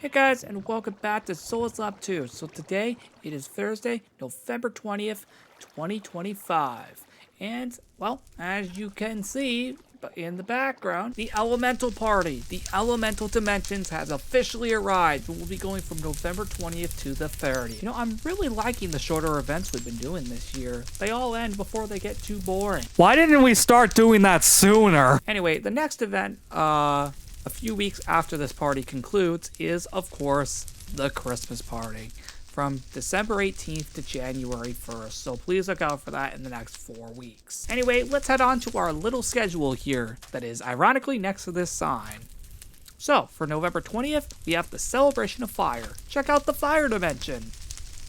Hey guys, and welcome back to Souls Lab 2. So today, it is Thursday, November 20th, 2025. And, well, as you can see in the background, the Elemental Party, the Elemental Dimensions has officially arrived. We'll be going from November 20th to the 30th. I'm really liking the shorter events we've been doing this year. They all end before they get too boring. Why didn't we start doing that sooner? Anyway, the next event, a few weeks after this party concludes is, of course, the Christmas party from December 18th to January 1st, so please look out for that in the next 4 weeks. Anyway, let's head on to our little schedule here that is ironically next to this sign. So, for November 20th, we have the Celebration of Fire. Check out the Fire Dimension,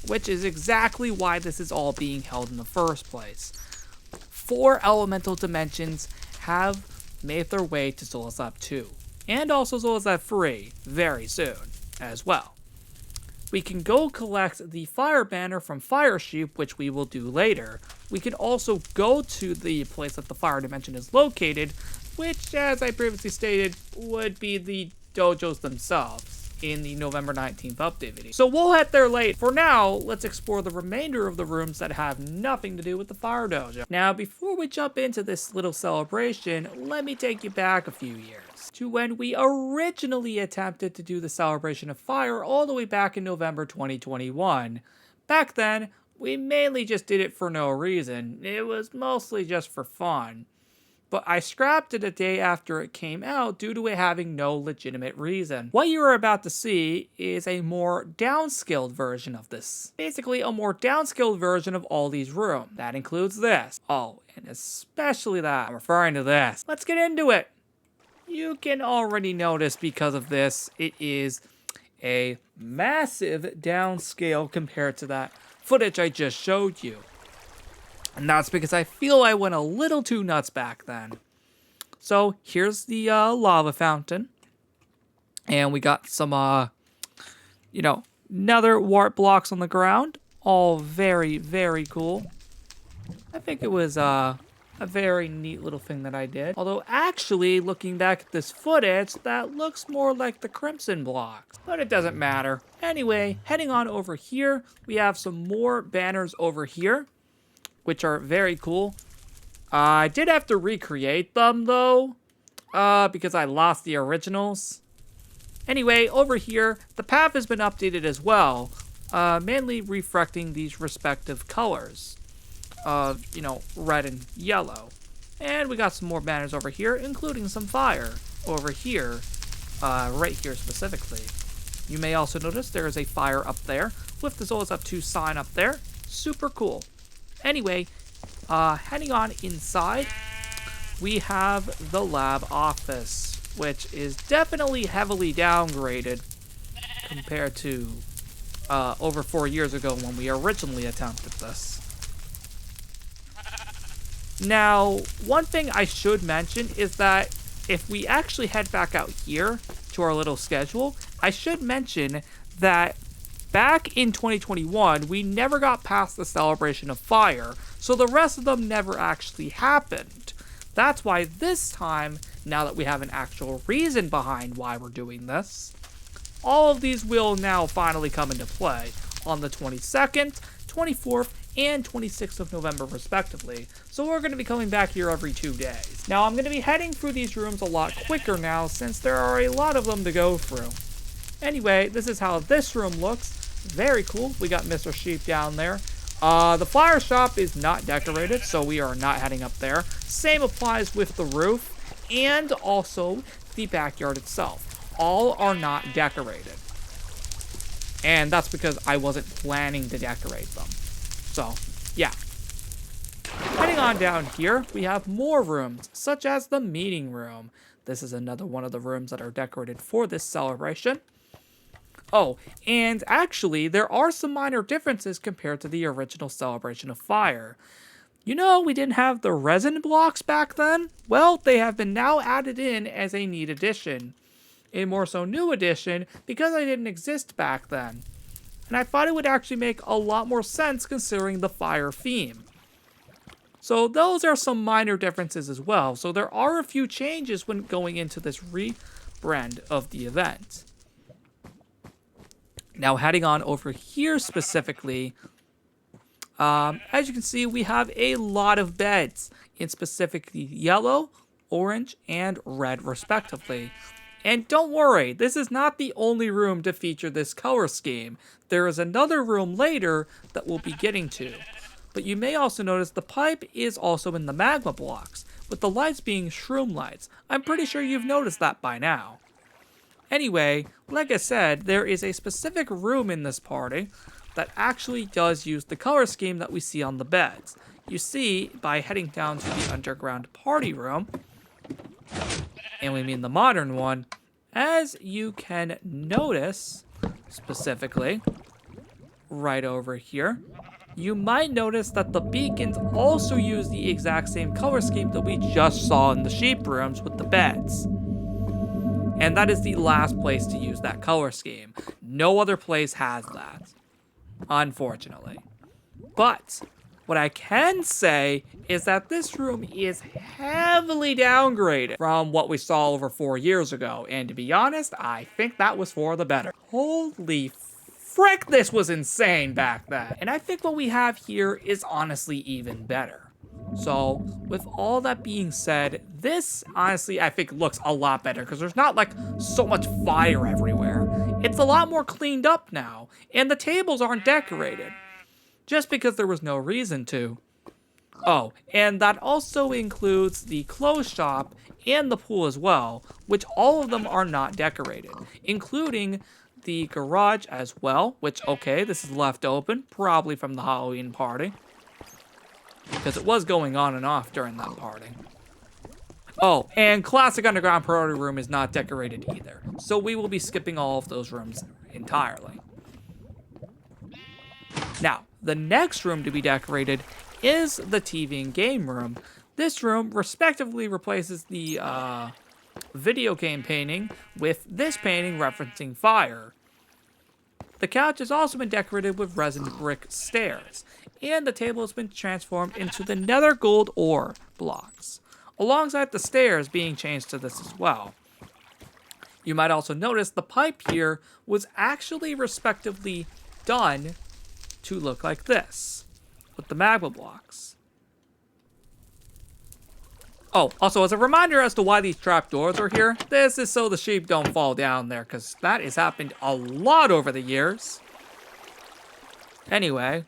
which is exactly why this is all being held in the first place. 4 elemental dimensions have made their way to Souls Lab 2. And also Souls Lab 3 very soon as well. We can go collect the fire banner from Fire Sheep, which we will do later. We can also go to the place that the fire dimension is located, which, as I previously stated, would be the dojos themselves in the November 19th update video. So we'll head there late. For now, let's explore the remainder of the rooms that have nothing to do with the fire dojo. Now, before we jump into this little celebration, let me take you back a few years to when we originally attempted to do the Celebration of Fire all the way back in November 2021. Back then, we mainly just did it for no reason. It was mostly just for fun. But I scrapped it a day after it came out due to it having no legitimate reason. What you are about to see is a more downscaled version of this. Basically, a more downscaled version of all these rooms. That includes this. Oh, and especially that. I'm referring to this. Let's get into it. You can already notice because of this, it is a massive downscale compared to that footage I just showed you. And that's because I feel I went a little too nuts back then. So here's the lava fountain. And we got some, nether wart blocks on the ground. All very, very cool. I think it was a very neat little thing that I did. Although actually, looking back at this footage, that looks more like the crimson blocks. But it doesn't matter. Anyway, heading on over here, we have some more banners over here, which are very cool. I did have to recreate them, though, because I lost the originals. Anyway, over here, the path has been updated as well, mainly reflecting these respective colors of, red and yellow. And we got some more banners over here, including some fire over here, right here specifically. You may also notice there is a fire up there with the Souls Lab 2 sign up there. Super cool. Anyway, heading on inside, we have the lab office, which is definitely heavily downgraded compared to over 4 years ago when we originally attempted this. Now, one thing I should mention is that if we actually head back out here to our little schedule, I should mention that back in 2021, we never got past the Celebration of Fire, so the rest of them never actually happened. That's why this time, now that we have an actual reason behind why we're doing this, all of these will now finally come into play on the 22nd, 24th, and 26th of November respectively. So we're going to be coming back here every 2 days. Now I'm going to be heading through these rooms a lot quicker now since there are a lot of them to go through. Anyway, this is how this room looks. Very cool. We got Mr. Sheep down there. The fire shop is not decorated, so we are not heading up there. Same applies with the roof and also the backyard itself. All are not decorated. And that's because I wasn't planning to decorate them. So, yeah. Heading on down here, we have more rooms, such as the meeting room. This is another one of the rooms that are decorated for this celebration. Oh, and actually, there are some minor differences compared to the original Celebration of Fire. We didn't have the resin blocks back then? Well, they have been now added in as a neat addition. A more so new addition because they didn't exist back then. And I thought it would actually make a lot more sense considering the fire theme. So those are some minor differences as well. So there are a few changes when going into this rebrand of the event. Now, heading on over here specifically, as you can see, we have a lot of beds in specifically yellow, orange, and red respectively. And don't worry, this is not the only room to feature this color scheme. There is another room later that we'll be getting to. But you may also notice the pipe is also in the magma blocks, with the lights being shroom lights. I'm pretty sure you've noticed that by now. Anyway, like I said, there is a specific room in this party that actually does use the color scheme that we see on the beds. You see, by heading down to the underground party room, and we mean the modern one, as you can notice, specifically, right over here, you might notice that the beacons also use the exact same color scheme that we just saw in the sheep rooms with the beds. And that is the last place to use that color scheme. No other place has that, unfortunately. But what I can say is that this room is heavily downgraded from what we saw over 4 years ago. And to be honest, I think that was for the better. Holy frick, this was insane back then. And I think what we have here is honestly even better. So, with all that being said, this honestly I think looks a lot better because there's not like so much fire everywhere. It's a lot more cleaned up now, and the tables aren't decorated. Just because there was no reason to. Oh, and that also includes the clothes shop and the pool as well, which all of them are not decorated, including the garage as well, which, okay, this is left open, probably from the Halloween party, because it was going on and off during that party. Oh, and Classic Underground Party Room is not decorated either, so we will be skipping all of those rooms entirely. Now, the next room to be decorated is the TV and game room. This room respectively replaces the video game painting with this painting referencing fire. The couch has also been decorated with resin brick stairs, and the table has been transformed into the nether gold ore blocks, alongside the stairs being changed to this as well. You might also notice the pipe here was actually respectively done to look like this, with the magma blocks. Oh, also as a reminder as to why these trapdoors are here, this is so the sheep don't fall down there, because that has happened a lot over the years. Anyway,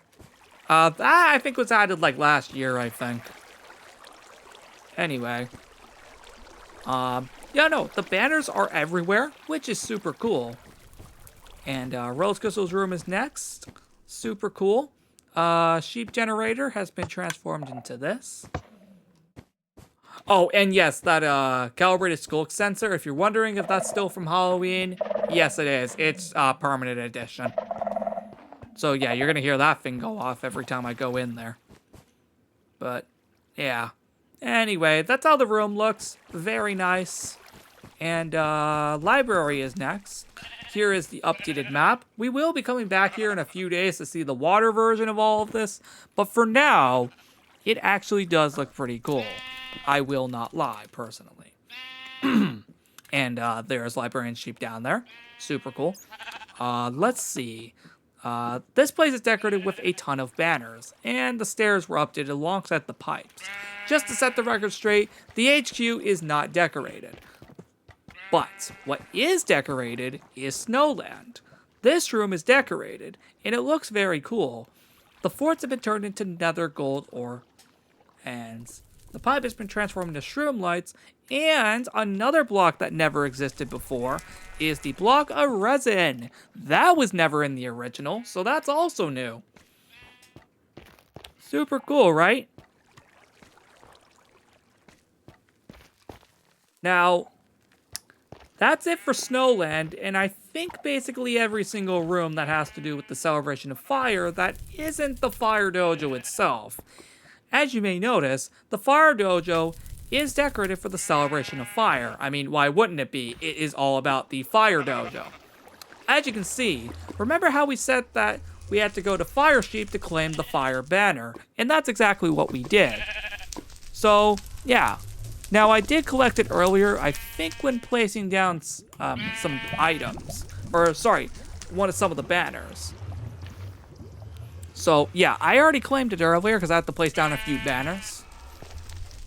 that I think was added like last year, I think. Anyway, yeah, no, the banners are everywhere, which is super cool. And Rose Crystal's room is next. Super cool. Sheep generator has been transformed into this. Oh, and yes, that calibrated skulk sensor, if you're wondering if that's still from Halloween, yes it is. It's permanent edition. So yeah, you're gonna hear that thing go off every time I go in there. But, yeah. Anyway, that's how the room looks. Very nice. And library is next. Here is the updated map. We will be coming back here in a few days to see the water version of all of this, but for now, it actually does look pretty cool. I will not lie, personally. And there's librarian sheep down there. Super cool. Let's see. This place is decorated with a ton of banners, and the stairs were updated alongside the pipes. Just to set the record straight, the HQ is not decorated. But what is decorated is Snowland. This room is decorated, and it looks very cool. The forts have been turned into nether gold ore, and the pipe has been transformed into shroom lights, and another block that never existed before is the block of resin. That was never in the original, so that's also new. Super cool, right? Now, that's it for Snowland, and I think basically every single room that has to do with the Celebration of Fire that isn't the Fire Dojo itself. As you may notice, the Fire Dojo is decorated for the Celebration of Fire. I mean, why wouldn't it be? It is all about the Fire Dojo. As you can see, remember how we said that we had to go to Fire Sheep to claim the Fire Banner, and that's exactly what we did. So, yeah. Now, I did collect it earlier, I think when placing down some items. Or, sorry, one of some of the banners. So, yeah, I already claimed it earlier because I had to place down a few banners.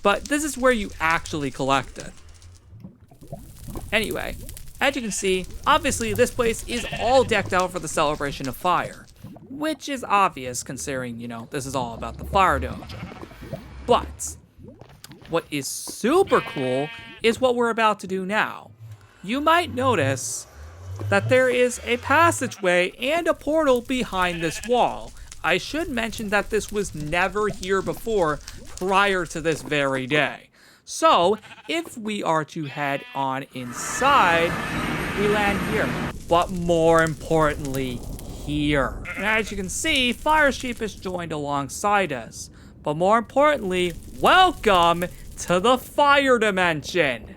But this is where you actually collect it. Anyway, as you can see, obviously this place is all decked out for the celebration of fire. Which is obvious considering, you know, this is all about the fire dojo. But what is super cool is what we're about to do now. You might notice that there is a passageway and a portal behind this wall. I should mention that this was never here before prior to this very day. So, if we are to head on inside, we land here. But more importantly, here. And as you can see, Fire Sheep has joined alongside us. But more importantly, welcome to the Fire Dimension.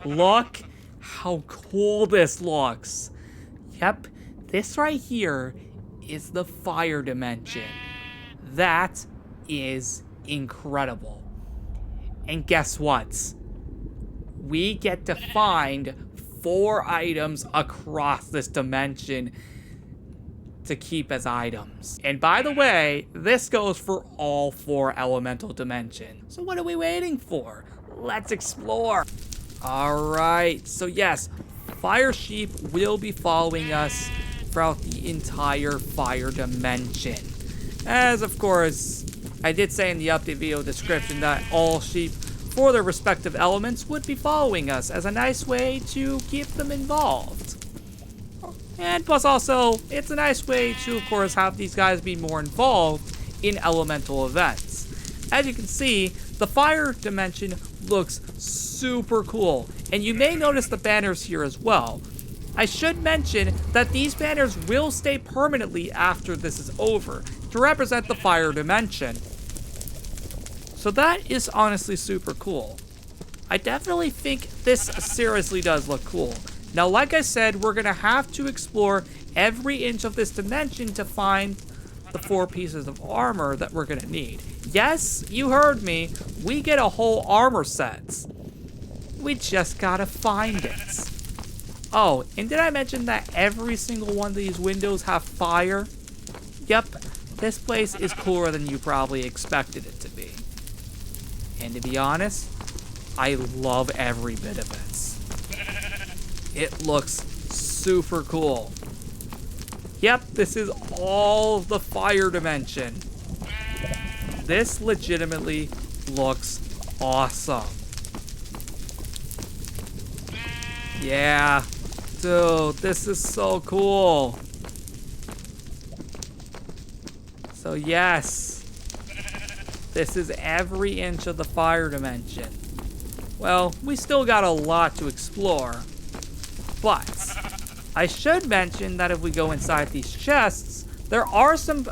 Look how cool this looks. Yep, this right here is the Fire Dimension. That is incredible. And guess what? We get to find 4 items across this dimension to keep as items. And by the way, this goes for all 4 elemental dimensions. So what are we waiting for? Let's explore. Alright, so yes, Fire Sheep will be following us throughout the entire fire dimension. As of course, I did say in the update video description that all sheep for their respective elements would be following us as a nice way to keep them involved. And plus also, it's a nice way to, of course, have these guys be more involved in elemental events. As you can see, the fire dimension looks super cool, and you may notice the banners here as well. I should mention that these banners will stay permanently after this is over, to represent the fire dimension. So that is honestly super cool. I definitely think this seriously does look cool. Now, like I said, we're gonna have to explore every inch of this dimension to find the 4 pieces of armor that we're gonna need. Yes, you heard me, we get a whole armor set. We just gotta find it. Oh, and did I mention that every single one of these windows have fire? Yep, this place is cooler than you probably expected it to be. And to be honest, I love every bit of it. It looks super cool. Yep, this is all the fire dimension. This legitimately looks awesome. Yeah, dude, this is so cool. So yes, this is every inch of the fire dimension. Well, we still got a lot to explore, but I should mention that if we go inside these chests, there are some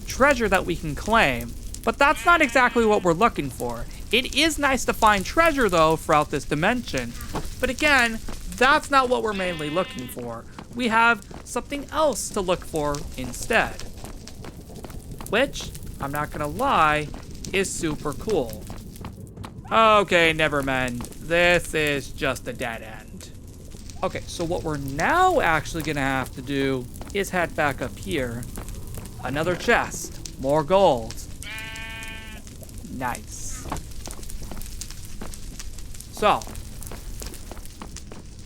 treasure that we can claim, but that's not exactly what we're looking for. It is nice to find treasure though throughout this dimension, but again, that's not what we're mainly looking for. We have something else to look for instead, which, I'm not gonna lie, is super cool. Okay, never mind. This is just a dead end. Okay, so what we're now actually gonna have to do is head back up here. Another chest. More gold. Nice. So,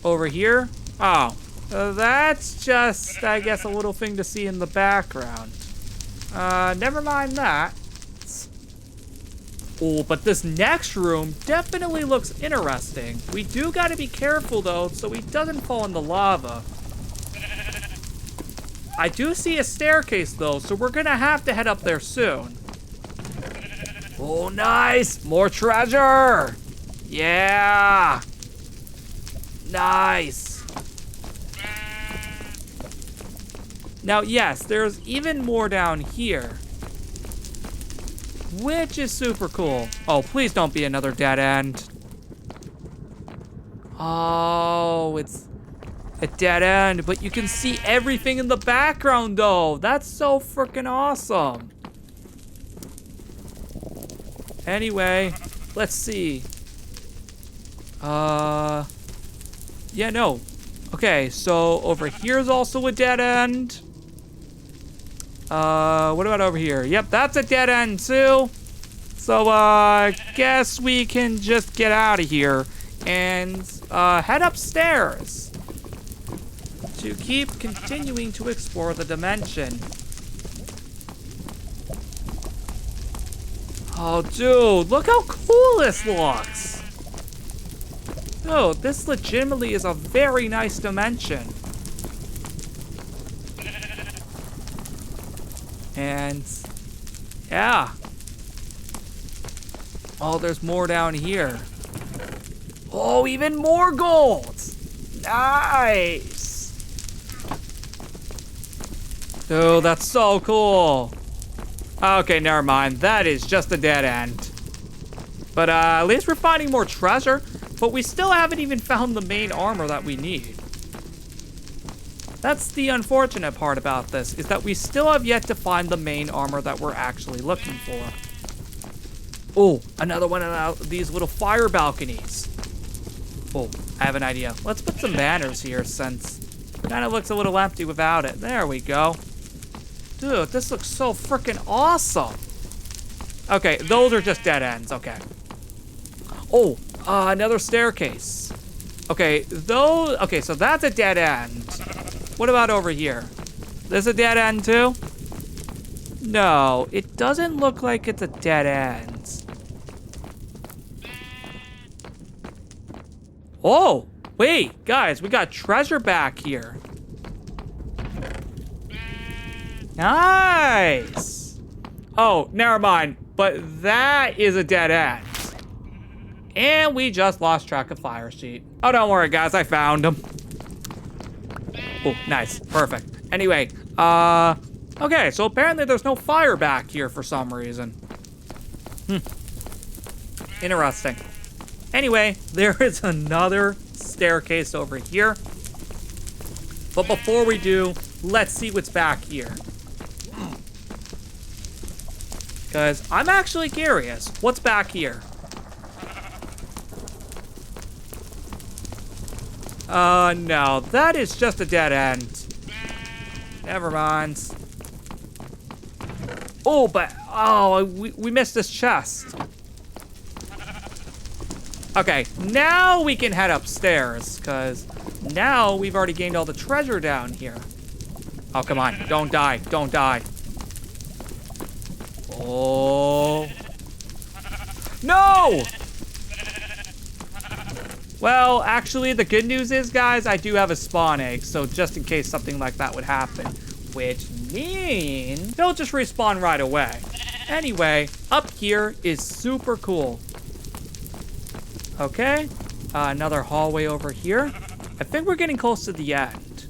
over here. Oh, that's just, I guess, a little thing to see in the background. Never mind that. Oh, but this next room definitely looks interesting. We do gotta be careful though, so he doesn't fall in the lava. I do see a staircase though, so we're gonna have to head up there soon. Oh, nice! More treasure! Yeah! Nice! Now, yes, there's even more down here, which is super cool. Oh, please don't be another dead end. Oh, it's a dead end, but you can see everything in the background though. That's so freaking awesome. Anyway, let's see. Yeah, no. Okay, so over here's also a dead end. What about over here? Yep, that's a dead end too. So, guess we can just get out of here and, head upstairs to keep continuing to explore the dimension. Oh, dude, look how cool this looks. Dude, this legitimately is a very nice dimension. And, yeah. Oh, there's more down here. Oh, even more gold! Nice! Dude, that's so cool. Okay, never mind. That is just a dead end. But at least we're finding more treasure. But we still haven't even found the main armor that we need. That's the unfortunate part about this, is that we still have yet to find the main armor that we're actually looking for. Oh, another one of these little fire balconies. Oh, I have an idea. Let's put some banners here since it kind of looks a little empty without it. There we go. Dude, this looks so freaking awesome. Okay, those are just dead ends. Okay. Oh, another staircase. Okay, okay, so that's a dead end. What about over here? This a dead end too? No, it doesn't look like it's a dead end. Oh, wait, guys, we got treasure back here. Nice. Oh, never mind. But that is a dead end. And we just lost track of Fire Sheep. Oh, don't worry, guys. I found him. Oh, nice. Perfect. Anyway, okay, so apparently there's no fire back here for some reason. Interesting. Anyway, there is another staircase over here. But before we do, let's see what's back here. Because I'm actually curious. What's back here? No. That is just a dead end. Never mind. Oh, but... Oh, we missed this chest. Okay, now we can head upstairs, because now we've already gained all the treasure down here. Oh, come on. Don't die. Don't die. Oh. No! Well, actually, the good news is, guys, I do have a spawn egg, so just in case something like that would happen, which means they'll just respawn right away. Anyway, up here is super cool. Okay, another hallway over here. I think we're getting close to the end.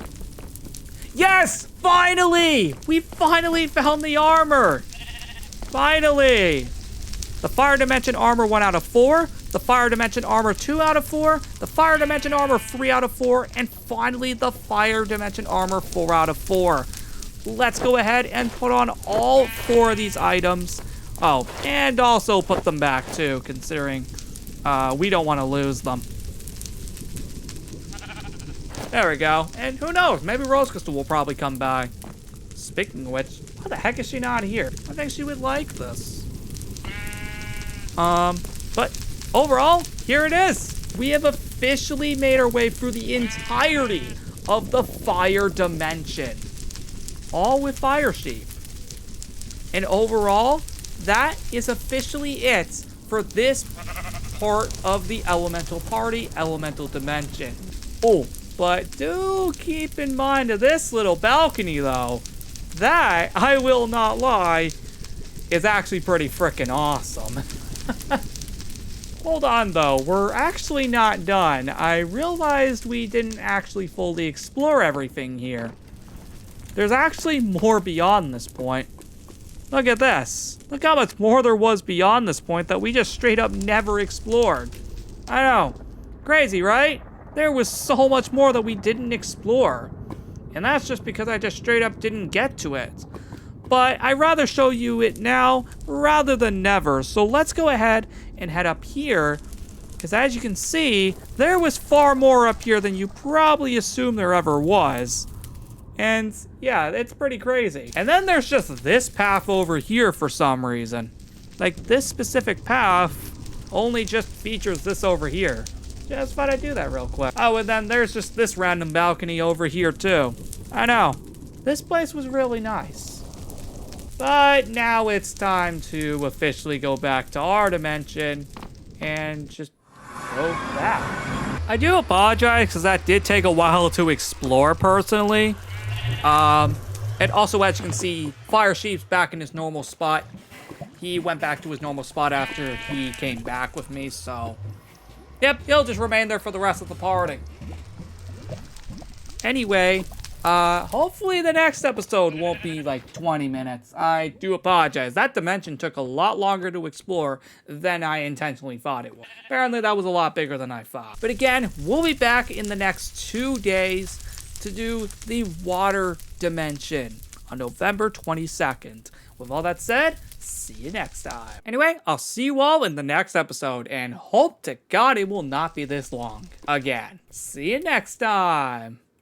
Yes! Finally! We finally found the armor! Finally! The Fire Dimension armor 1 out of 4. The Fire Dimension armor 2 out of 4. The Fire Dimension armor 3 out of 4. And finally, the Fire Dimension armor 4 out of 4. Let's go ahead and put on all 4 of these items. Oh, and also put them back too, considering we don't want to lose them. There we go. And who knows? Maybe Rose Crystal will probably come by. Speaking of which, why the heck is she not here? I think she would like this. But overall, here it is. We have officially made our way through the entirety of the Fire Dimension. All with Fire Sheep. And overall, that is officially it for this part of the Elemental Party, Elemental Dimension. Oh, but do keep in mind of this little balcony, though. That, I will not lie, is actually pretty freaking awesome. Hold on, though. We're actually not done. I realized we didn't actually fully explore everything here. There's actually more beyond this point. Look at this. Look how much more there was beyond this point that we just straight up never explored. I know. Crazy, right? There was so much more that we didn't explore. And that's just because I just straight up didn't get to it. But I'd rather show you it now rather than never. So let's go ahead and head up here, Because as you can see, there was far more up here than you probably assumed there ever was. And yeah, it's pretty crazy. And then there's just this path over here for some reason. Like, this specific path only just features this over here. Just thought I'd do that real quick. Oh, and then there's just this random balcony over here too. I know. This place was really nice. But now it's time to officially go back to our dimension and just go back. I do apologize because that did take a while to explore personally. And also, as you can see, Fire Sheep's back in his normal spot. He went back to his normal spot after he came back with me, so... Yep, he'll just remain there for the rest of the party. Anyway, hopefully the next episode won't be like 20 minutes. I do apologize. That dimension took a lot longer to explore than I intentionally thought it would. Apparently that was a lot bigger than I thought. But again, we'll be back in the next 2 days to do the water dimension on November 22nd. With all that said, see you next time. Anyway, I'll see you all in the next episode, and hope to God it will not be this long. Again, see you next time.